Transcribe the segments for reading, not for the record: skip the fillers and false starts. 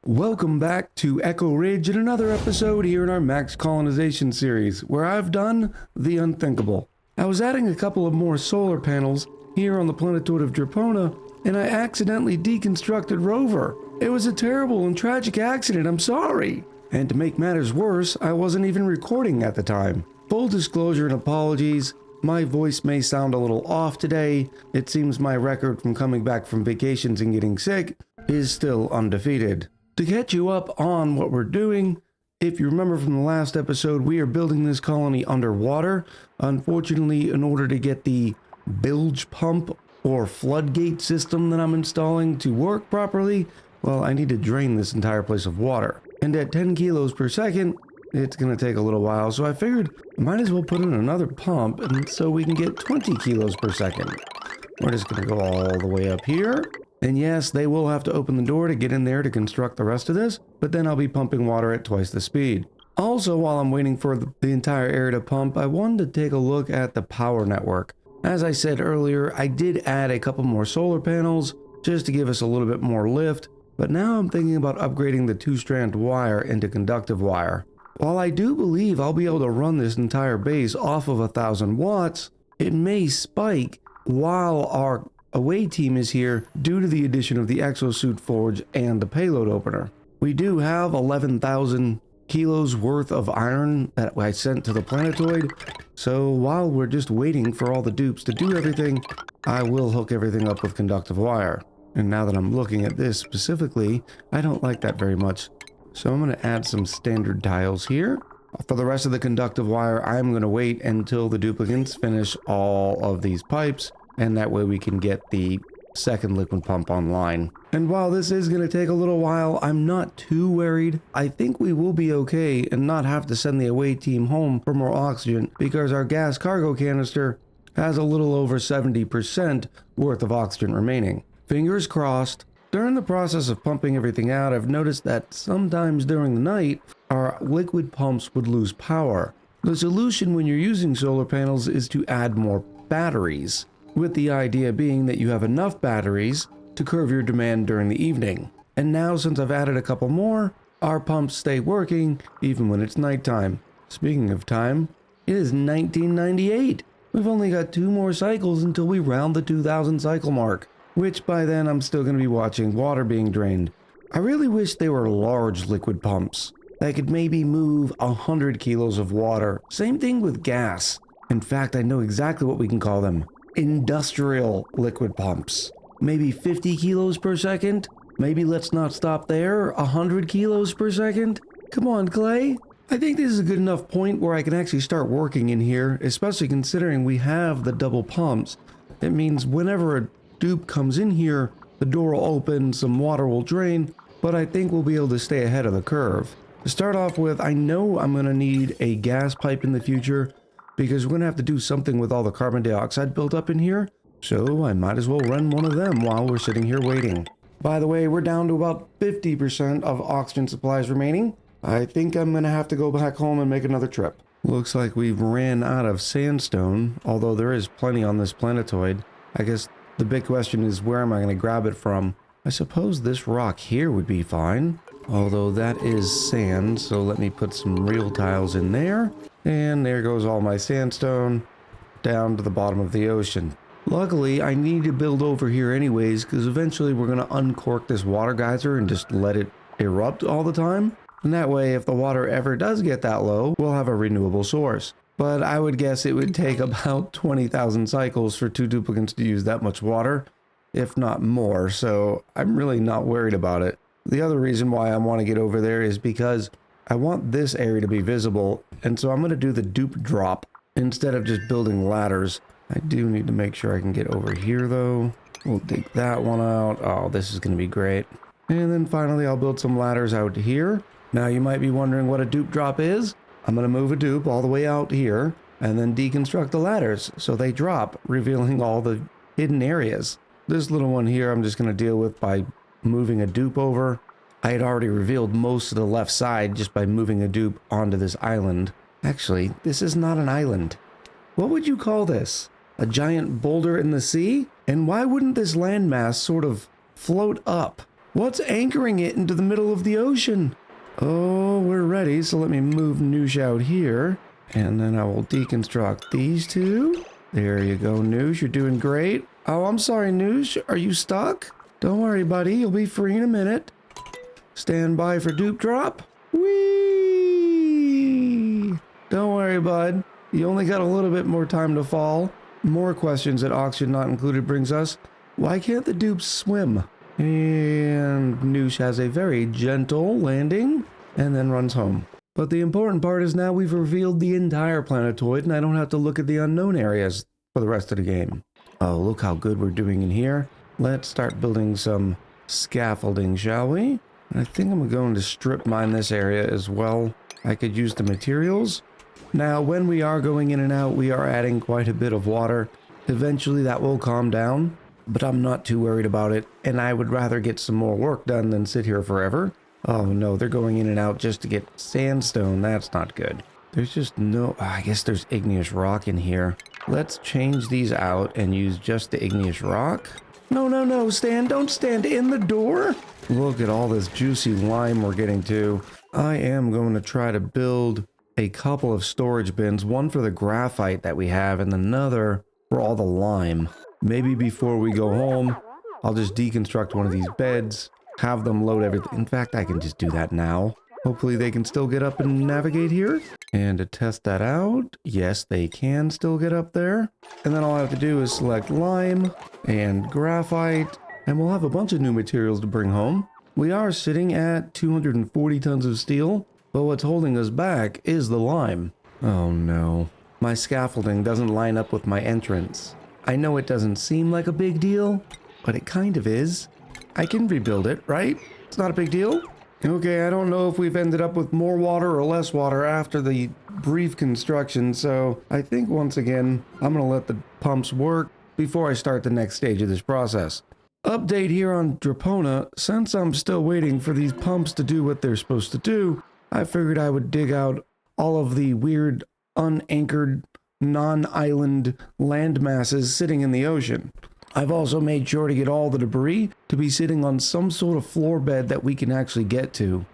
Welcome back to Echo Ridge and another episode here in our Max Colonization series, where I've done the unthinkable. I was adding a couple of more solar panels here on the Planetoid of Drepona, and I accidentally deconstructed Rover. It was a terrible and tragic accident, I'm sorry. And to make matters worse, I wasn't even recording at the time. Full disclosure and apologies, my voice may sound a little off today. It seems my record from coming back from vacations and getting sick is still undefeated. To catch you up on what we're doing, if you remember from the last episode, we are building this colony underwater. Unfortunately, in order to get the bilge pump or floodgate system that I'm installing to work properly, well, I need to drain this entire place of water. And at 10 kilos per second, it's going to take a little while, so I figured I might as well put in another pump and so we can get 20 kilos per second. We're just going to go all the way up here. And yes, they will have to open the door to get in there to construct the rest of this, but then I'll be pumping water at twice the speed. Also, while I'm waiting for the entire area to pump, I wanted to take a look at the power network. As I said earlier, I did add a couple more solar panels just to give us a little bit more lift, but now I'm thinking about upgrading the 2-strand wire into conductive wire. While I do believe I'll be able to run this entire base off of 1,000 watts, it may spike while our away team is here due to the addition of the exosuit forge and the payload opener. We do have 11,000 kilos worth of iron that I sent to the planetoid, so while we're just waiting for all the dupes to do everything, I will hook everything up with conductive wire. And now that I'm looking at this specifically, I don't like that very much. So I'm going to add some standard tiles here. For the rest of the conductive wire, I'm going to wait until the duplicates finish all of these pipes, and that way we can get the second liquid pump online. And while this is going to take a little while, I'm not too worried. I think we will be okay and not have to send the away team home for more oxygen because our gas cargo canister has a little over 70% worth of oxygen remaining. Fingers crossed. During the process of pumping everything out, I've noticed that sometimes during the night, our liquid pumps would lose power. The solution when you're using solar panels is to add more batteries, with the idea being that you have enough batteries to curb your demand during the evening. And now, since I've added a couple more, our pumps stay working even when it's nighttime. Speaking of time, it is 1998. We've only got 2 more cycles until we round the 2,000 cycle mark, which by then I'm still going to be watching water being drained. I really wish they were large liquid pumps that could maybe move 100 kilos of water. Same thing with gas. In fact, I know exactly what we can call them. Industrial liquid pumps. Maybe 50 kilos per second? Maybe let's not stop there. 100 kilos per second? Come on, Clay. I think this is a good enough point where I can actually start working in here, especially considering we have the double pumps. It means whenever a dupe comes in here, the door will open, some water will drain, but I think we'll be able to stay ahead of the curve. To start off with, I know I'm going to need a gas pipe in the future because we're going to have to do something with all the carbon dioxide built up in here, so I might as well run one of them while we're sitting here waiting. By the way, we're down to about 50% of oxygen supplies remaining. I think I'm going to have to go back home and make another trip. Looks like we've ran out of sandstone, although there is plenty on this planetoid. I guess the big question is, where am I going to grab it from? I suppose this rock here would be fine, although that is sand, so let me put some real tiles in there. And there goes all my sandstone down to the bottom of the ocean. Luckily, I need to build over here anyways, because eventually we're going to uncork this water geyser and just let it erupt all the time. And that way, if the water ever does get that low, we'll have a renewable source. But I would guess it would take about 20,000 cycles for 2 duplicates to use that much water, if not more, so I'm really not worried about it. The other reason why I want to get over there is because I want this area to be visible, and so I'm going to do the dupe drop instead of just building ladders. I do need to make sure I can get over here though. We'll dig that one out. Oh, this is going to be great. And then finally I'll build some ladders out here. Now you might be wondering what a dupe drop is. I'm going to move a dupe all the way out here and then deconstruct the ladders so they drop, revealing all the hidden areas. This little one here I'm just going to deal with by moving a dupe over. I had already revealed most of the left side just by moving a dupe onto this island. Actually, this is not an island. What would you call this? A giant boulder in the sea? And why wouldn't this landmass sort of float up? What's anchoring it into the middle of the ocean? Oh, we're ready, so let me move Noosh out here. And then I will deconstruct these two. There you go, Noosh, you're doing great. Oh, I'm sorry, Noosh, are you stuck? Don't worry, buddy, you'll be free in a minute. Stand by for dupe drop. Whee! Don't worry, bud. You only got a little bit more time to fall. More questions that Oxygen Not Included brings us. Why can't the dupes swim? And Noosh has a very gentle landing and then runs home. But the important part is now we've revealed the entire planetoid and I don't have to look at the unknown areas for the rest of the game. Oh, look how good we're doing in here. Let's start building some scaffolding, shall we? I think I'm going to strip mine this area as well. I could use the materials. Now, when we are going in and out, we are adding quite a bit of water. Eventually that will calm down, but I'm not too worried about it, and I would rather get some more work done than sit here forever. Oh no, they're going in and out just to get sandstone. That's not good. There's just no... I guess there's igneous rock in here. Let's change these out and use just the igneous rock. No, no, no, Stan, don't stand in the door. Look at all this juicy lime we're getting to. I am going to try to build a couple of storage bins, one for the graphite that we have and another for all the lime. Maybe before we go home, I'll just deconstruct one of these beds, have them load everything. In fact, I can just do that now. Hopefully they can still get up and navigate here. And to test that out, yes, they can still get up there. And then all I have to do is select lime and graphite, and we'll have a bunch of new materials to bring home. We are sitting at 240 tons of steel, but what's holding us back is the lime. Oh no. My scaffolding doesn't line up with my entrance. I know it doesn't seem like a big deal, but it kind of is. I can rebuild it, right? It's not a big deal. Okay, I don't know if we've ended up with more water or less water after the brief construction, so I think once again, I'm going to let the pumps work before I start the next stage of this process. Update here on Drepona. Since I'm still waiting for these pumps to do what they're supposed to do, I figured I would dig out all of the weird, unanchored, non-island land masses sitting in the ocean. I've also made sure to get all the debris to be sitting on some sort of floor bed that we can actually get to.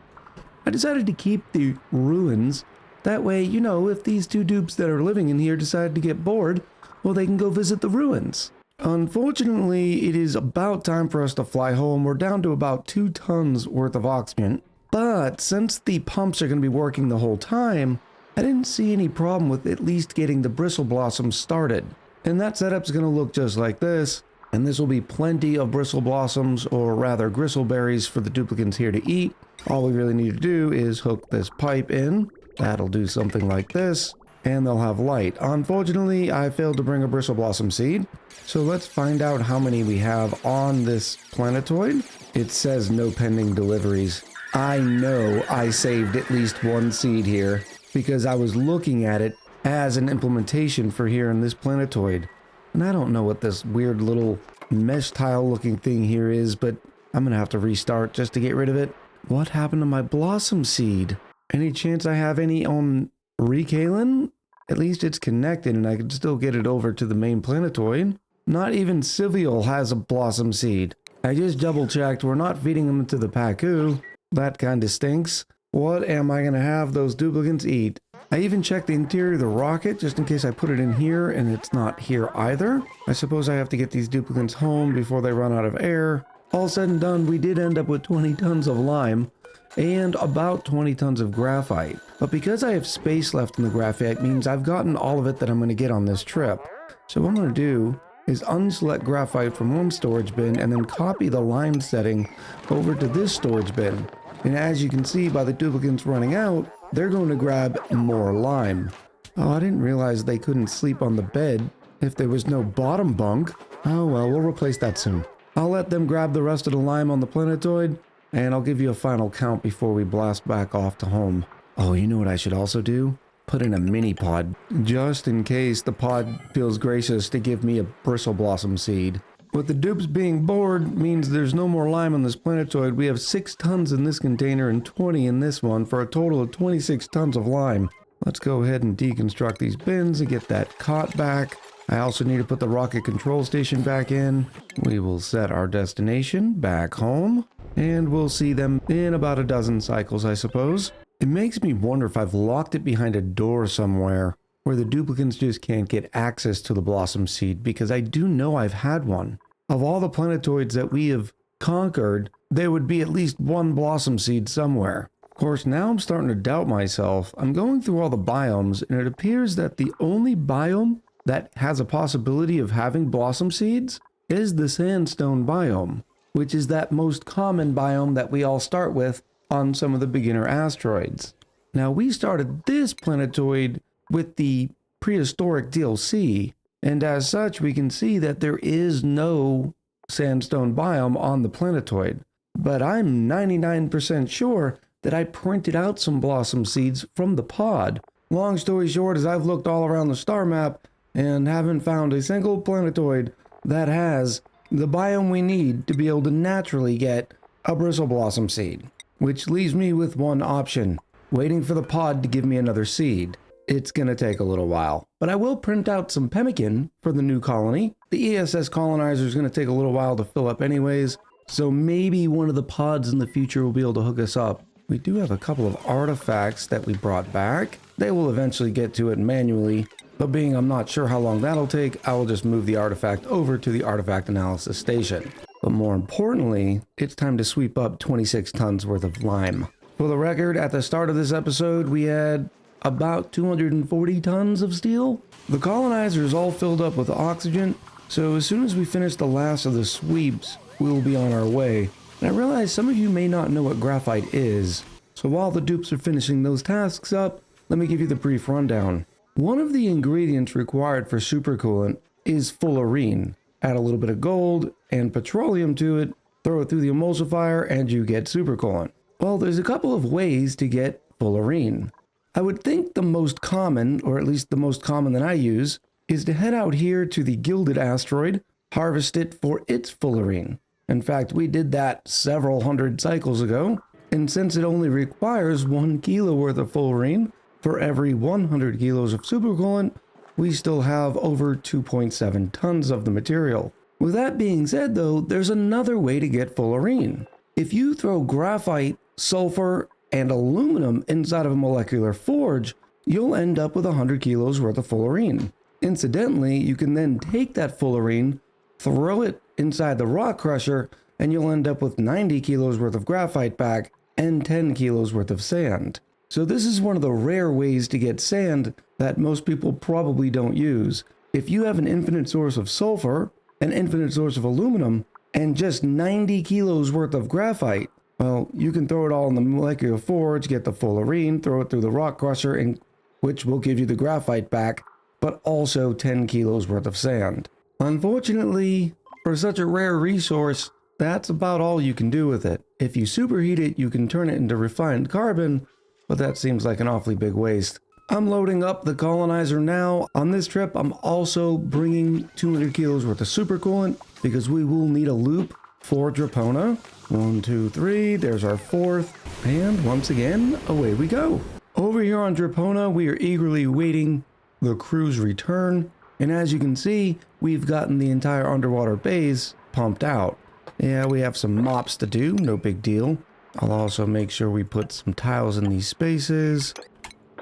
I decided to keep the ruins. That way, you know, if these two dupes that are living in here decide to get bored, well, they can go visit the ruins. Unfortunately, it is about time for us to fly home. We're down to about 2 tons worth of oxygen. But since the pumps are going to be working the whole time, I didn't see any problem with at least getting the bristle blossoms started. And that setup's going to look just like this. And this will be plenty of bristle blossoms, or rather gristleberries, for the duplicants here to eat. All we really need to do is hook this pipe in. That'll do something like this, and they'll have light. Unfortunately, I failed to bring a bristle blossom seed, so let's find out how many we have on this planetoid. It says no pending deliveries. I know I saved at least 1 seed here, because I was looking at it as an implementation for here in this planetoid. And I don't know what this weird little mesh tile looking thing here is, but I'm gonna have to restart just to get rid of it. What happened to my blossom seed? Any chance I have any on Recalin? At least it's connected and I can still get it over to the main planetoid. Not even Civial has a blossom seed. I just double checked, we're not feeding them to the Pacu. That kinda stinks. What am I gonna have those duplicants eat? I even checked the interior of the rocket just in case I put it in here and it's not here either. I suppose I have to get these duplicants home before they run out of air. All said and done, we did end up with 20 tons of lime and about 20 tons of graphite. But because I have space left in the graphite means I've gotten all of it that I'm going to get on this trip. So what I'm going to do is unselect graphite from one storage bin and then copy the lime setting over to this storage bin. And as you can see by the duplicants running out, they're going to grab more lime. Oh, I didn't realize they couldn't sleep on the bed if there was no bottom bunk. Oh well, we'll replace that soon. I'll let them grab the rest of the lime on the planetoid, and I'll give you a final count before we blast back off to home. Oh, you know what I should also do? Put in a mini pod, just in case the pod feels gracious to give me a bristle blossom seed. With the dupes being bored means there's no more lime on this planetoid. We have 6 tons in this container and 20 in this one for a total of 26 tons of lime. Let's go ahead and deconstruct these bins and get that cot back. I also need to put the rocket control station back in. We will set our destination back home. and we'll see them in about a dozen cycles, I suppose. It makes me wonder if I've locked it behind a door somewhere where the duplicants just can't get access to the blossom seed, because I do know I've had one. Of all the planetoids that we have conquered, there would be at least one blossom seed somewhere. Of course, now I'm starting to doubt myself. I'm going through all the biomes, and it appears that the only biome that has a possibility of having blossom seeds is the sandstone biome, which is that most common biome that we all start with on some of the beginner asteroids. Now, we started this planetoid with the prehistoric DLC, and as such, we can see that there is no sandstone biome on the planetoid. But I'm 99% sure that I printed out some blossom seeds from the pod. Long story short is I've looked all around the star map and haven't found a single planetoid that has the biome we need to be able to naturally get a bristle blossom seed. Which leaves me with one option, waiting for the pod to give me another seed. It's gonna take a little while, but I will print out some pemmican for the new colony. The ESS colonizer is gonna take a little while to fill up anyways, so maybe one of the pods in the future will be able to hook us up. We do have a couple of artifacts that we brought back. They will eventually get to it manually, but being I'm not sure how long that'll take, I will just move the artifact over to the artifact analysis station. But more importantly, it's time to sweep up 26 tons worth of lime. For the record, at the start of this episode, we had about 240 tons of steel. The colonizer is all filled up with oxygen, so as soon as we finish the last of the sweeps, we will be on our way. And I realize some of you may not know what graphite is, so while the dupes are finishing those tasks up, let me give you the brief rundown. One of the ingredients required for supercoolant is fullerene. Add a little bit of gold and petroleum to it, throw it through the emulsifier, and you get supercoolant. Well, there's a couple of ways to get fullerene. I would think the most common, or at least the most common that I use, is to head out here to the Gilded asteroid, harvest it for its fullerene. In fact, we did that several hundred cycles ago, and since it only requires 1 kilo worth of fullerene for every 100 kilos of supercoolant, we still have over 2.7 tons of the material. With that being said though, there's another way to get fullerene. If you throw graphite, sulfur, and aluminum inside of a molecular forge, you'll end up with 100 kilos worth of fullerene. Incidentally, you can then take that fullerene, throw it inside the rock crusher, and you'll end up with 90 kilos worth of graphite back and 10 kilos worth of sand. So this is one of the rare ways to get sand that most people probably don't use. If you have an infinite source of sulfur, an infinite source of aluminum, and just 90 kilos worth of graphite, well, you can throw it all in the molecular forge, get the fullerene, throw it through the rock crusher, and which will give you the graphite back, but also 10 kilos worth of sand. Unfortunately, for such a rare resource, that's about all you can do with it. If you superheat it, you can turn it into refined carbon, but that seems like an awfully big waste. I'm loading up the colonizer now. On this trip, I'm also bringing 200 kilos worth of supercoolant because we will need a loop for Drapona. 1, 2, 3, there's our fourth, and once again, away we go. Over here on Drapona, we are eagerly waiting the crew's return, and as you can see, we've gotten the entire underwater base pumped out. Yeah, we have some mops to do, no big deal. I'll also make sure we put some tiles in these spaces,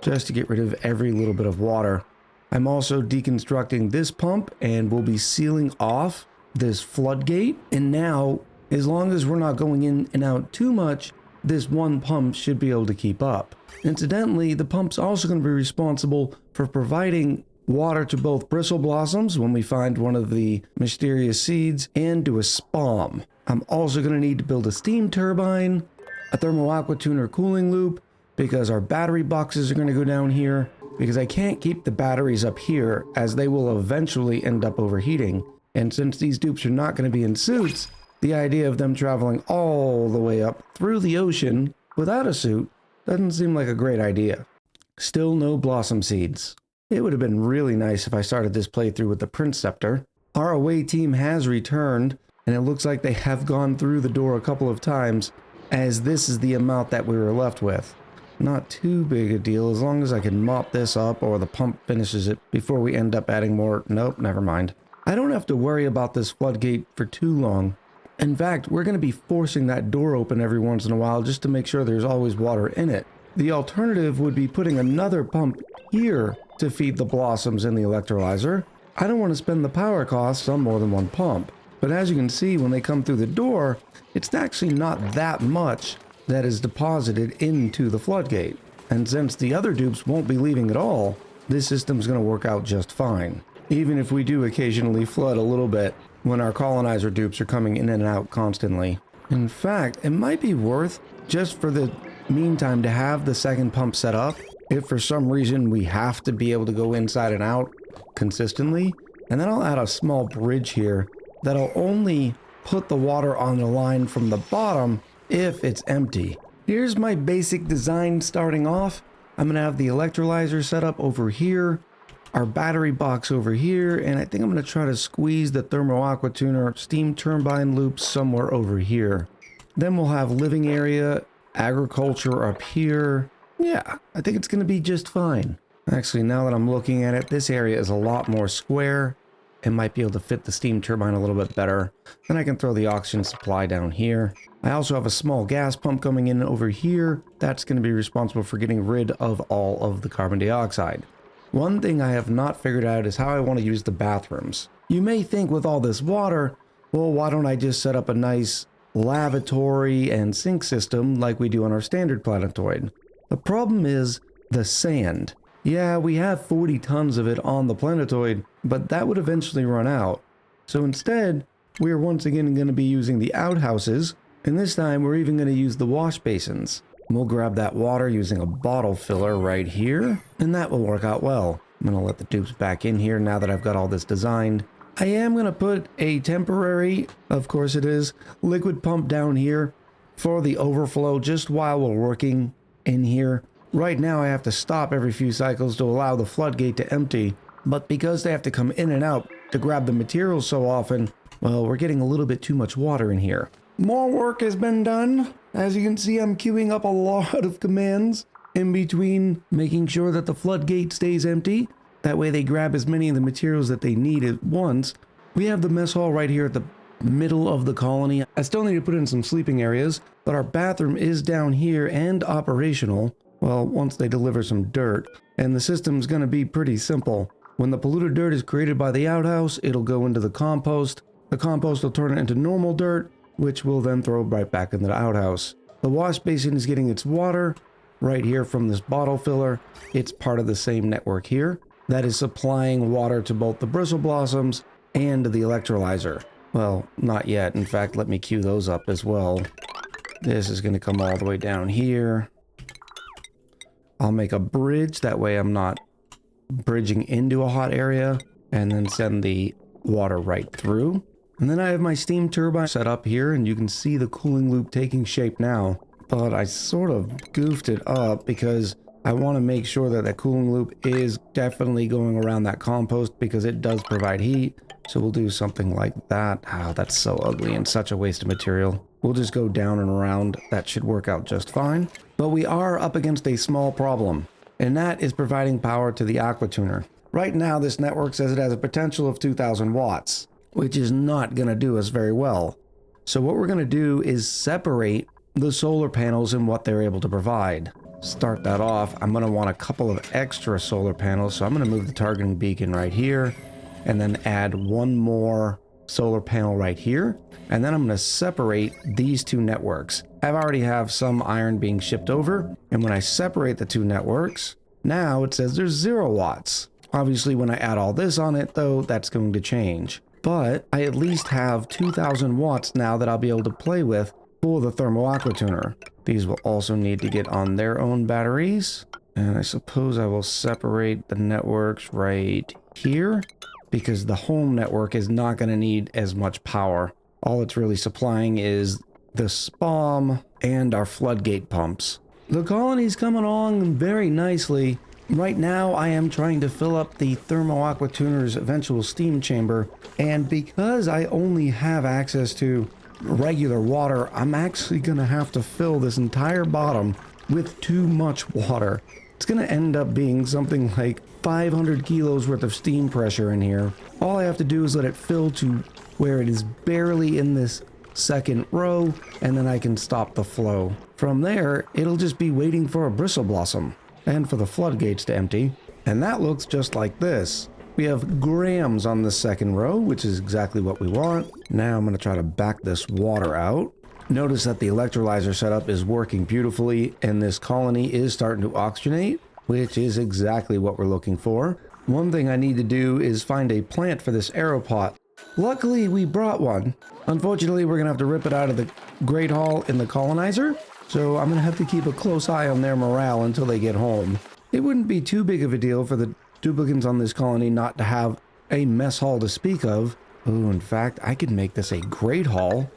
just to get rid of every little bit of water. I'm also deconstructing this pump, and we'll be sealing off this floodgate, and now, as long as we're not going in and out too much, this one pump should be able to keep up. Incidentally, the pump's also going to be responsible for providing water to both bristle blossoms when we find one of the mysterious seeds, and to a spalm. I'm also going to need to build a steam turbine, a thermal aqua tuner cooling loop, because our battery boxes are going to go down here, because I can't keep the batteries up here as they will eventually end up overheating. And since these dupes are not going to be in suits, the idea of them traveling all the way up through the ocean without a suit doesn't seem like a great idea. Still no blossom seeds. It would have been really nice if I started this playthrough with the Prince Scepter. Our away team has returned, and it looks like they have gone through the door a couple of times, as this is the amount that we were left with. Not too big a deal, as long as I can mop this up or the pump finishes it before we end up adding more. Nope, never mind. I don't have to worry about this floodgate for too long, In fact, we're going to be forcing that door open every once in a while just to make sure there's always water in it. The alternative would be putting another pump here to feed the blossoms in the electrolyzer. I don't want to spend the power costs on more than one pump. But as you can see, when they come through the door, it's actually not that much that is deposited into the floodgate. And since the other dupes won't be leaving at all, this system's going to work out just fine. Even if we do occasionally flood a little bit when our colonizer dupes are coming in and out constantly. In fact, it might be worth, just for the meantime, to have the second pump set up if for some reason we have to be able to go inside and out consistently. And then I'll add a small bridge here that'll only put the water on the line from the bottom if it's empty. Here's my basic design starting off. I'm going to have the electrolyzer set up over here, our battery box over here, and I think I'm going to try to squeeze the thermo aqua tuner steam turbine loops somewhere over here. Then we'll have living area, agriculture up here. Yeah, I think it's going to be just fine. Actually, now that I'm looking at it, this area is a lot more square. It might be able to fit the steam turbine a little bit better. Then I can throw the oxygen supply down here. I also have a small gas pump coming in over here. That's going to be responsible for getting rid of all of the carbon dioxide. One thing I have not figured out is how I want to use the bathrooms. You may think with all this water, well, why don't I just set up a nice lavatory and sink system like we do on our standard planetoid? The problem is the sand. Yeah, we have 40 tons of it on the planetoid, but that would eventually run out. So instead, we are once again going to be using the outhouses, and this time we're even going to use the wash basins. We'll grab that water using a bottle filler right here, and that will work out well. I'm going to let the dupes back in here now that I've got all this designed. I am going to put a temporary, of course it is, liquid pump down here for the overflow just while we're working in here. Right now I have to stop every few cycles to allow the floodgate to empty, but because they have to come in and out to grab the materials so often, well, we're getting a little bit too much water in here. More work has been done. As you can see, I'm queuing up a lot of commands in between making sure that the floodgate stays empty. That way they grab as many of the materials that they need at once. We have the mess hall right here at the middle of the colony. I still need to put in some sleeping areas, but our bathroom is down here and operational. Well, once they deliver some dirt, and the system's going to be pretty simple. When the polluted dirt is created by the outhouse, it'll go into the compost. The compost will turn it into normal dirt, which will then throw right back into the outhouse. The wash basin is getting its water right here from this bottle filler. It's part of the same network here that is supplying water to both the bristle blossoms and the electrolyzer. Well, not yet. In fact, let me queue those up as well. This is going to come all the way down here. I'll make a bridge, that way I'm not bridging into a hot area, and then send the water right through. And then I have my steam turbine set up here, and you can see the cooling loop taking shape now. But I sort of goofed it up because I want to make sure that that cooling loop is definitely going around that compost because it does provide heat. So we'll do something like that. Oh, that's so ugly and such a waste of material. We'll just go down and around. That should work out just fine. But we are up against a small problem, and that is providing power to the aqua tuner. Right now, this network says it has a potential of 2,000 watts, which is not going to do us very well. So what we're going to do is separate the solar panels and what they're able to provide. Start that off. I'm going to want a couple of extra solar panels, so I'm going to move the targeting beacon right here, and then add one more solar panel right here. And then I'm going to separate these two networks. I already have some iron being shipped over, and when I separate the two networks, now it says there's 0 watts. Obviously, when I add all this on it, though, that's going to change. But I at least have 2,000 watts now that I'll be able to play with for the thermal aqua tuner. These will also need to get on their own batteries. And I suppose I will separate the networks right here, because the home network is not going to need as much power. All it's really supplying is the SPOM and our floodgate pumps. The colony's coming along very nicely. Right now, I am trying to fill up the thermo aqua tuner's eventual steam chamber, and because I only have access to regular water, I'm actually going to have to fill this entire bottom with too much water. It's going to end up being something like 500 kilos worth of steam pressure in here. All I have to do is let it fill to where it is barely in this second row, and then I can stop the flow. From there, it'll just be waiting for a bristle blossom and for the floodgates to empty. And that looks just like this. We have grams on the second row, which is exactly what we want. Now I'm going to try to back this water out. Notice that the electrolyzer setup is working beautifully, and this colony is starting to oxygenate, which is exactly what we're looking for. One thing I need to do is find a plant for this aeropot. Luckily, we brought one. Unfortunately, we're going to have to rip it out of the Great Hall in the colonizer, so I'm going to have to keep a close eye on their morale until they get home. It wouldn't be too big of a deal for the duplicants on this colony not to have a mess hall to speak of. Oh, in fact, I could make this a Great Hall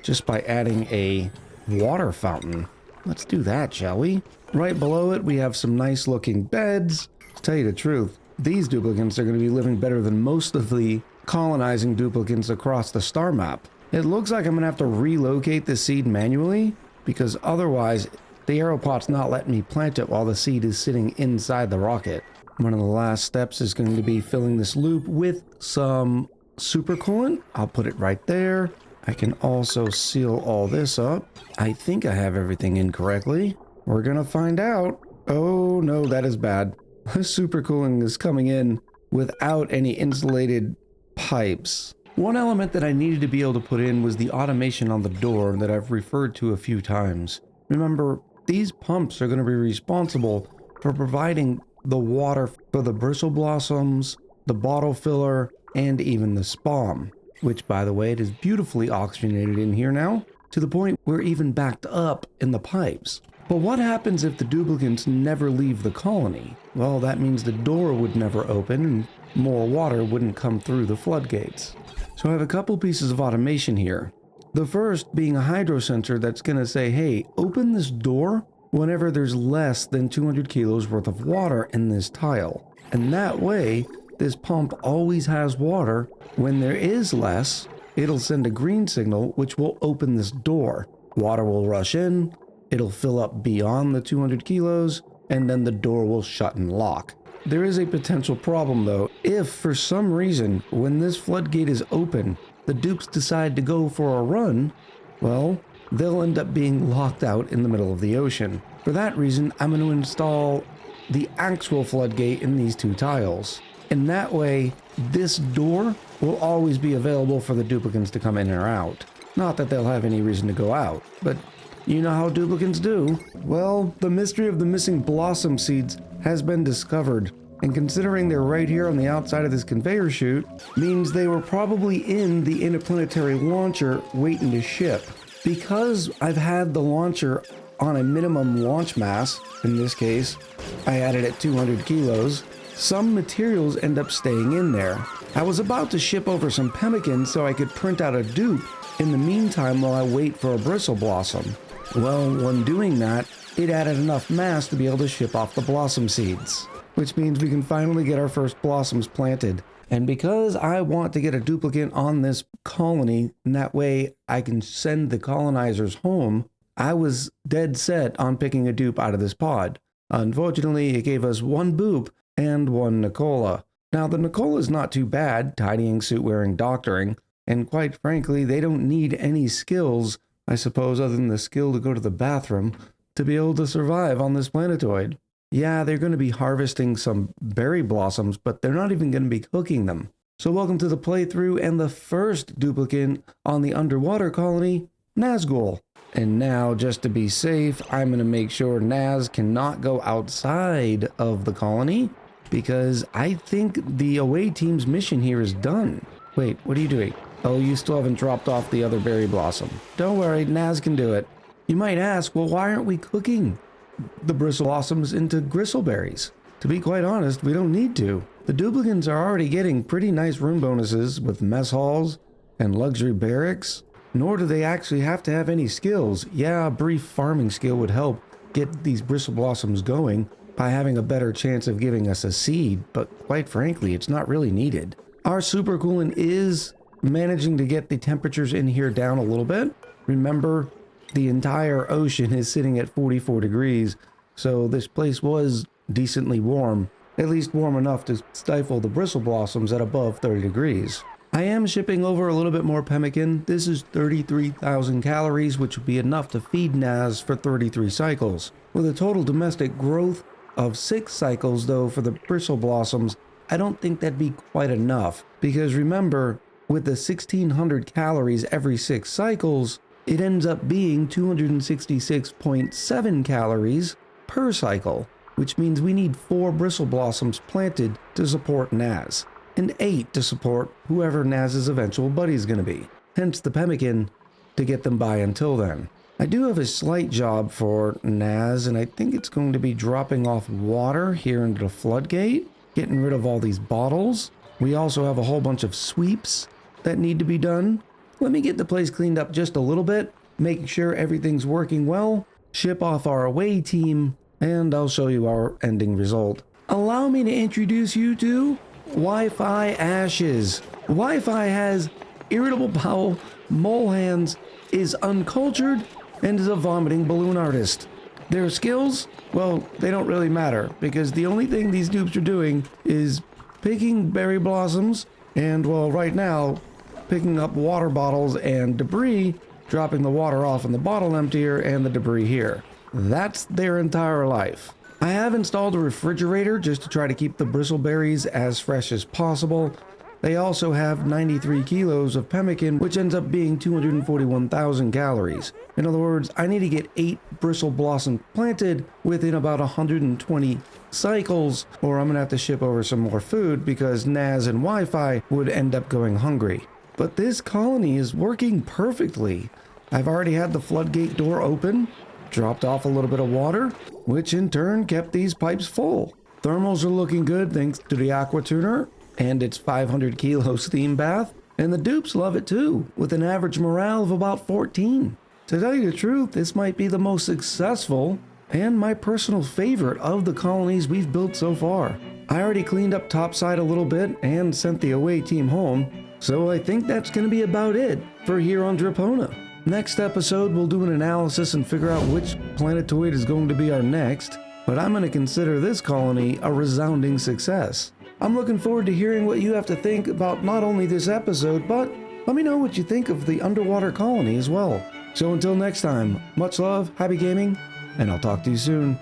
just by adding a water fountain. Let's do that, shall we? Right below it, we have some nice looking beds. To tell you the truth, these duplicants are going to be living better than most of the colonizing duplicants across the star map. It looks like I'm going to have to relocate the seed manually, because otherwise the aeropot's not letting me plant it while the seed is sitting inside the rocket. One of the last steps is going to be filling this loop with some super coolant. I'll put it right there. I can also seal all this up. I think I have everything in correctly. We're going to find out. Oh no, that is bad. Super cooling is coming in without any insulated pipes. One element that I needed to be able to put in was the automation on the door that I've referred to a few times. Remember, these pumps are going to be responsible for providing the water for the bristle blossoms, the bottle filler, and even the spawn. Which, by the way, it is beautifully oxygenated in here now, to the point we're even backed up in the pipes. But what happens if the duplicants never leave the colony? Well, that means the door would never open and more water wouldn't come through the floodgates. So I have a couple pieces of automation here. The first being a hydro sensor that's going to say, hey, open this door whenever there's less than 200 kilos worth of water in this tile. And that way, this pump always has water. When there is less, it'll send a green signal, which will open this door. Water will rush in, it'll fill up beyond the 200 kilos, and then the door will shut and lock. There is a potential problem though. If for some reason, when this floodgate is open, the dupes decide to go for a run, well, they'll end up being locked out in the middle of the ocean. For that reason, I'm going to install the actual floodgate in these two tiles. And that way, this door will always be available for the duplicants to come in or out. Not that they'll have any reason to go out, but you know how duplicants do. Well, the mystery of the missing blossom seeds has been discovered, and considering they're right here on the outside of this conveyor chute, means they were probably in the interplanetary launcher waiting to ship. Because I've had the launcher on a minimum launch mass, in this case, I added at 200 kilos, some materials end up staying in there. I was about to ship over some pemmican so I could print out a dupe in the meantime while I wait for a bristle blossom. Well, when doing that, it added enough mass to be able to ship off the blossom seeds, which means we can finally get our first blossoms planted. And because I want to get a duplicate on this colony, and that way I can send the colonizers home, I was dead set on picking a dupe out of this pod. Unfortunately, it gave us one boop and one Nicola. Now, the Nicola is not too bad, tidying, suit-wearing, doctoring, and quite frankly, they don't need any skills, I suppose, other than the skill to go to the bathroom, to be able to survive on this planetoid. Yeah, they're going to be harvesting some berry blossoms, but they're not even going to be cooking them. So welcome to the playthrough and the first duplicate on the underwater colony, Nazgul. And now, just to be safe, I'm going to make sure Naz cannot go outside of the colony, because I think the away team's mission here is done. Wait, what are you doing? Oh, you still haven't dropped off the other berry blossom. Don't worry, Naz can do it. You might ask, well, why aren't we cooking the bristle blossoms into gristleberries? To be quite honest, we don't need to. The duplicants are already getting pretty nice room bonuses with mess halls and luxury barracks, nor do they actually have to have any skills. Yeah, a brief farming skill would help get these bristle blossoms going by having a better chance of giving us a seed, but quite frankly, it's not really needed. Our super coolant is managing to get the temperatures in here down a little bit. Remember, the entire ocean is sitting at 44 degrees, so this place was decently warm, at least warm enough to stifle the bristle blossoms at above 30 degrees. I am shipping over a little bit more pemmican. This is 33,000 calories, which would be enough to feed Naz for 33 cycles. With a total domestic growth of 6 cycles, though, for the bristle blossoms, I don't think that'd be quite enough. Because remember, with the 1,600 calories every 6 cycles, it ends up being 266.7 calories per cycle, which means we need 4 bristle blossoms planted to support Naz, and 8 to support whoever Naz's eventual buddy is going to be. Hence the pemmican to get them by until then. I do have a slight job for Naz, and I think it's going to be dropping off water here into the floodgate, getting rid of all these bottles. We also have a whole bunch of sweeps that need to be done. Let me get the place cleaned up just a little bit, making sure everything's working well, ship off our away team, and I'll show you our ending result. Allow me to introduce you to Wi-Fi Ashes. Wi-Fi has irritable bowel, mole hands, is uncultured, and is a vomiting balloon artist. Their skills, well, they don't really matter, because the only thing these dupes are doing is picking berry blossoms, and, well, right now, picking up water bottles and debris, dropping the water off in the bottle emptier and the debris here. That's their entire life. I have installed a refrigerator just to try to keep the bristleberries as fresh as possible. They also have 93 kilos of pemmican, which ends up being 241,000 calories. In other words, I need to get 8 bristle blossoms planted within about 120 cycles, or I'm gonna have to ship over some more food because Naz and Wi-Fi would end up going hungry. But this colony is working perfectly. I've already had the floodgate door open, dropped off a little bit of water, which in turn kept these pipes full. Thermals are looking good thanks to the aqua tuner and its 500 kilo steam bath, and the dupes love it too, with an average morale of about 14. To tell you the truth, this might be the most successful and my personal favorite of the colonies we've built so far. I already cleaned up topside a little bit and sent the away team home, so I think that's going to be about it for here on Drepona. Next episode, we'll do an analysis and figure out which planetoid is going to be our next, but I'm going to consider this colony a resounding success. I'm looking forward to hearing what you have to think about not only this episode, but let me know what you think of the underwater colony as well. So until next time, much love, happy gaming, and I'll talk to you soon.